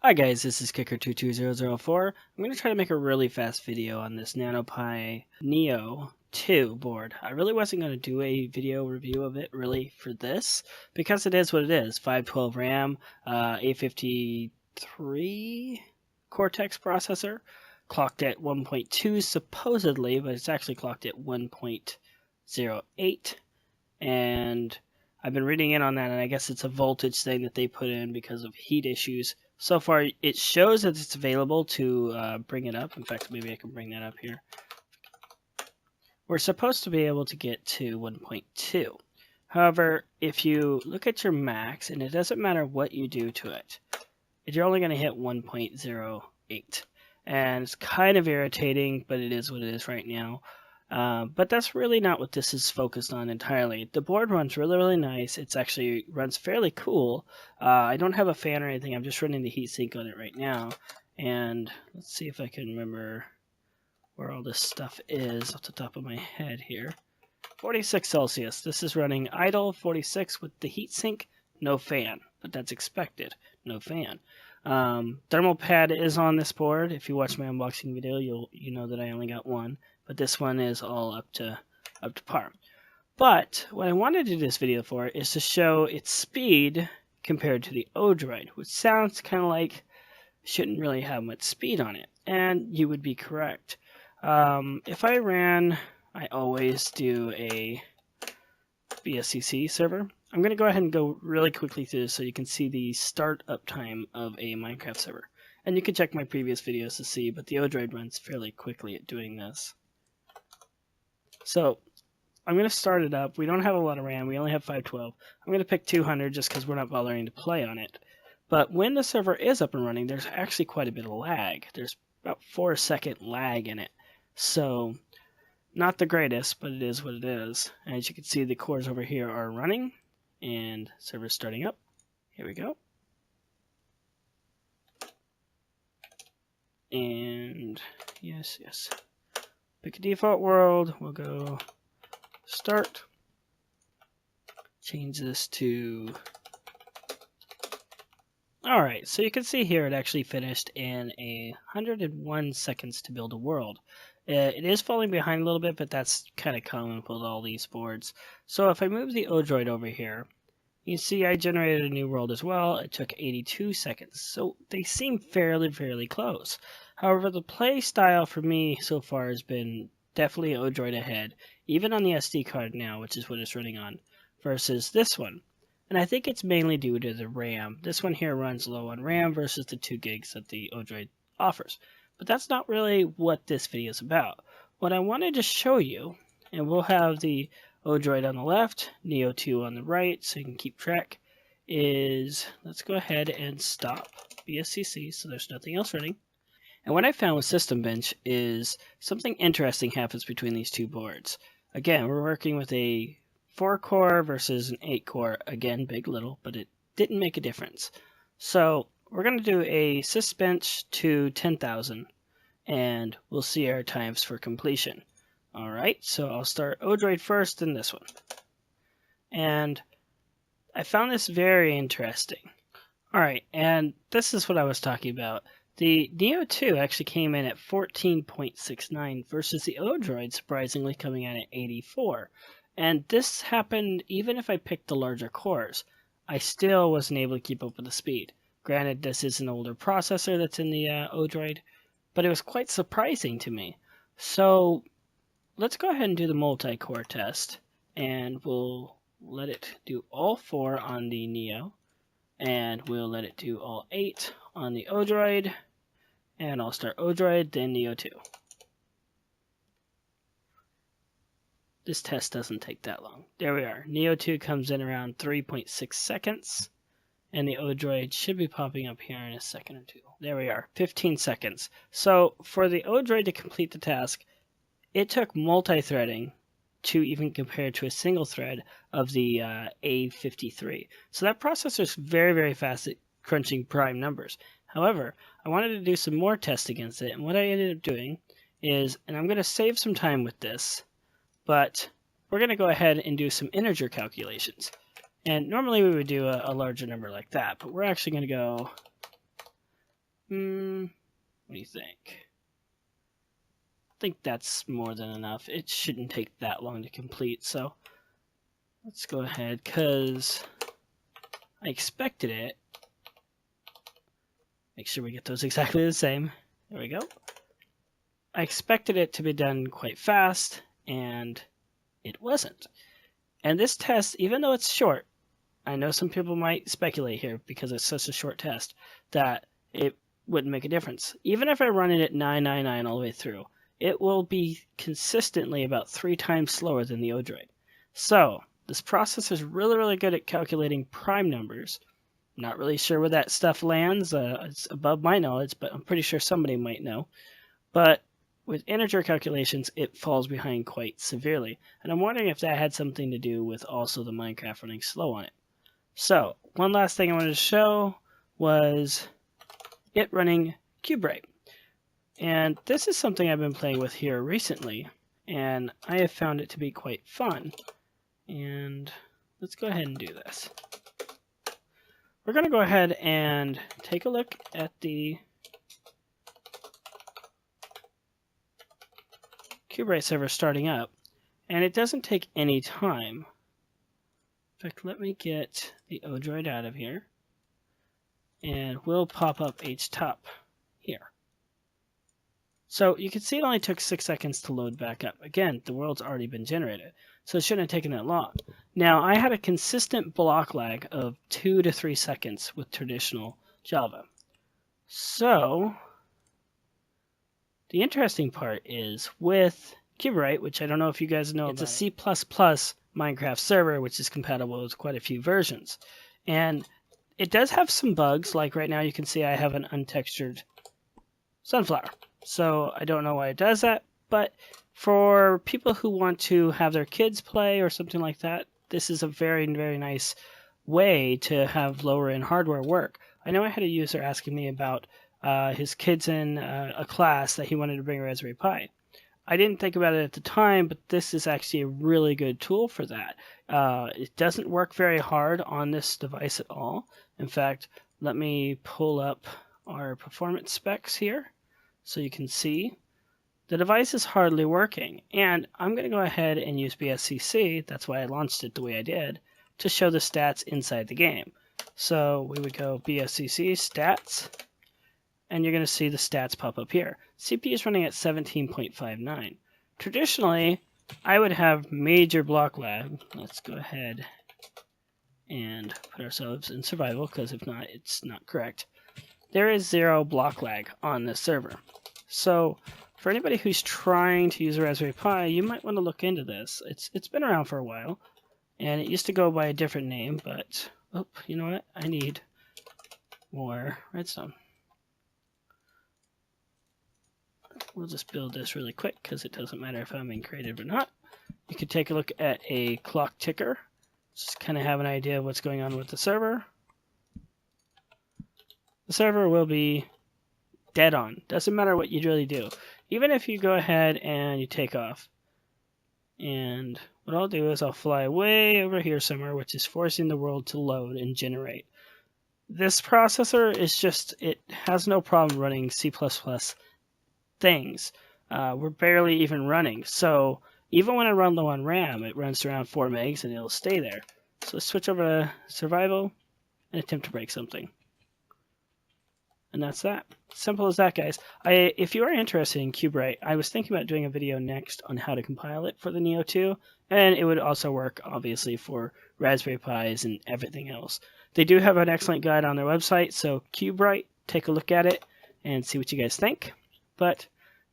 Hi guys, this is Kicker22004. I'm going to try to make a really fast video on this NanoPi Neo2 board. I really wasn't going to do a video review of it really for this, because it is what it is. 512 RAM, A53 Cortex processor, clocked at 1.2 supposedly, but it's actually clocked at 1.08. And I've been reading in on that, and I guess it's a voltage thing that they put in because of heat issues. So far, it shows that it's available to bring it up. In fact, maybe I can bring that up here. We're supposed to be able to get to 1.2. However, if you look at your max, and it doesn't matter what you do to it, you're only going to hit 1.08. And it's kind of irritating, but it is what it is right now. But that's really not what this is focused on entirely. The board runs really nice. It's actually runs fairly cool. I don't have a fan or anything. I'm just running the heatsink on it right now. And let's see if I can remember where all this stuff is off the top of my head here. 46 Celsius. This is running idle 46 with the heatsink. No fan, but that's expected. No fan. Thermal pad is on this board. If you watch my unboxing video, you know that I only got one. But this one is all up to par. But what I wanted to do this video for is to show its speed compared to the Odroid, which sounds kind of like it shouldn't really have much speed on it, and you would be correct. If I ran, I always do a BSCC server. I'm going to go ahead and go really quickly through this so you can see the startup time of a Minecraft server. And you can check my previous videos to see, but the Odroid runs fairly quickly at doing this. So I'm going to start it up. We don't have a lot of RAM. We only have 512. I'm going to pick 200 just because we're not bothering to play on it. But when the server is up and running, there's actually quite a bit of lag. There's about 4-second lag in it. So not the greatest, but it is what it is. As you can see, the cores over here are running and server's starting up. Here we go. And yes. Pick a default world. We'll go start. Change this to... Alright, so you can see here it actually finished in 101 seconds to build a world. It is falling behind a little bit, but that's kind of common with all these boards. So if I move the Odroid over here, you see I generated a new world as well. It took 82 seconds. So they seem fairly close. However, the play style for me so far has been definitely Odroid ahead, even on the SD card now, which is what it's running on, versus this one. And I think it's mainly due to the RAM. This one here runs low on RAM versus the 2 gigs that the Odroid offers. But that's not really what this video is about. What I wanted to show you, and we'll have the Odroid on the left, Neo2 on the right, so you can keep track, is, let's go ahead and stop BSCC so there's nothing else running. And what I found with System Bench is something interesting happens between these two boards. Again, we're working with a 4-core versus an 8-core. Again, big little, but it didn't make a difference. So we're going to do a SysBench to 10,000, and we'll see our times for completion. Alright, so I'll start Odroid first, then this one. And I found this very interesting. Alright, and this is what I was talking about. The Neo2 actually came in at 14.69 versus the Odroid surprisingly coming in at 84. And this happened even if I picked the larger cores. I still wasn't able to keep up with the speed. Granted, this is an older processor that's in the Odroid, but it was quite surprising to me. So let's go ahead and do the multi-core test, and we'll let it do all 4 on the Neo, and we'll let it do all 8 on the Odroid, and I'll start Odroid, then Neo2. This test doesn't take that long. There we are. Neo2 comes in around 3.6 seconds, and the Odroid should be popping up here in a second or two. There we are, 15 seconds. So for the Odroid to complete the task, it took multi-threading to even compare to a single thread of the A53. So that processor is very fast at crunching prime numbers. However, I wanted to do some more tests against it, and what I ended up doing is, and I'm going to save some time with this, but we're going to go ahead and do some integer calculations. And normally we would do a larger number like that, but we're actually going to go What do you think? I think that's more than enough. It shouldn't take that long to complete, so let's go ahead, because I expected it. Make sure we get those exactly the same. There we go. I expected it to be done quite fast, and it wasn't. And this test, even though it's short, I know some people might speculate here because it's such a short test that it wouldn't make a difference. Even if I run it at 999 all the way through, it will be consistently about 3 times slower than the Odroid. So this process is really, really good at calculating prime numbers. Not really sure where that stuff lands. It's above my knowledge, but I'm pretty sure somebody might know. But with integer calculations, it falls behind quite severely. And I'm wondering if that had something to do with also the Minecraft running slow on it. So one last thing I wanted to show was it running CubeRite. And this is something I've been playing with here recently, and I have found it to be quite fun. And let's go ahead and do this. We're going to go ahead and take a look at the CubeRite server starting up, and it doesn't take any time. In fact, let me get the Odroid out of here, and we'll pop up HTOP here. So you can see it only took 6 seconds to load back up. Again, the world's already been generated, so it shouldn't have taken that long. Now, I had a consistent block lag of 2 to 3 seconds with traditional Java. So the interesting part is with CubeRite, which I don't know if you guys know, it's a C++ Minecraft server, which is compatible with quite a few versions. And it does have some bugs, like right now you can see I have an untextured sunflower. So I don't know why it does that, but for people who want to have their kids play or something like that, this is a very, very nice way to have lower end hardware work. I know I had a user asking me about his kids in a class that he wanted to bring a Raspberry Pi. I didn't think about it at the time, but this is actually a really good tool for that. It doesn't work very hard on this device at all. In fact, let me pull up our performance specs here so you can see. The device is hardly working, and I'm going to go ahead and use BSCC, that's why I launched it the way I did, to show the stats inside the game. So we would go BSCC stats, and you're going to see the stats pop up here. CPU is running at 17.59. Traditionally, I would have major block lag. Let's go ahead and put ourselves in survival, because if not, it's not correct. There is 0 block lag on this server. So for anybody who's trying to use a Raspberry Pi, you might want to look into this. It's been around for a while, and it used to go by a different name, but oh, you know what? I need more redstone. We'll just build this really quick because it doesn't matter if I'm in creative or not. You could take a look at a clock ticker, just kind of have an idea of what's going on with the server. The server will be dead on. Doesn't matter what you really do. Even if you go ahead and you take off. And what I'll do is I'll fly way over here somewhere, which is forcing the world to load and generate. This processor is just, it has no problem running C++ things. We're barely even running. So even when I run low on RAM, it runs around 4 megs and it'll stay there. So let's switch over to survival and attempt to break something. And that's that. Simple as that, guys. If you are interested in CubeRite, I was thinking about doing a video next on how to compile it for the Neo2, and it would also work, obviously, for Raspberry Pis and everything else. They do have an excellent guide on their website, so CubeRite, take a look at it and see what you guys think. But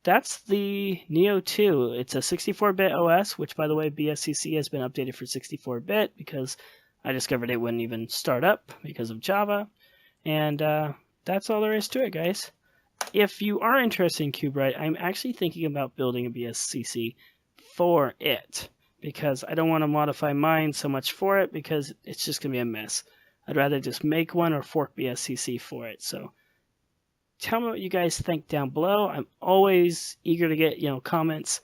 that's the Neo2. It's a 64-bit OS, which, by the way, BSCC has been updated for 64-bit because I discovered it wouldn't even start up because of Java. And that's all there is to it, guys. If you are interested in CubeRite, I'm actually thinking about building a BSCC for it because I don't want to modify mine so much for it because it's just going to be a mess. I'd rather just make one or fork BSCC for it. So tell me what you guys think down below. I'm always eager to get comments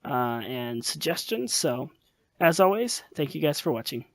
and suggestions. So as always, thank you guys for watching.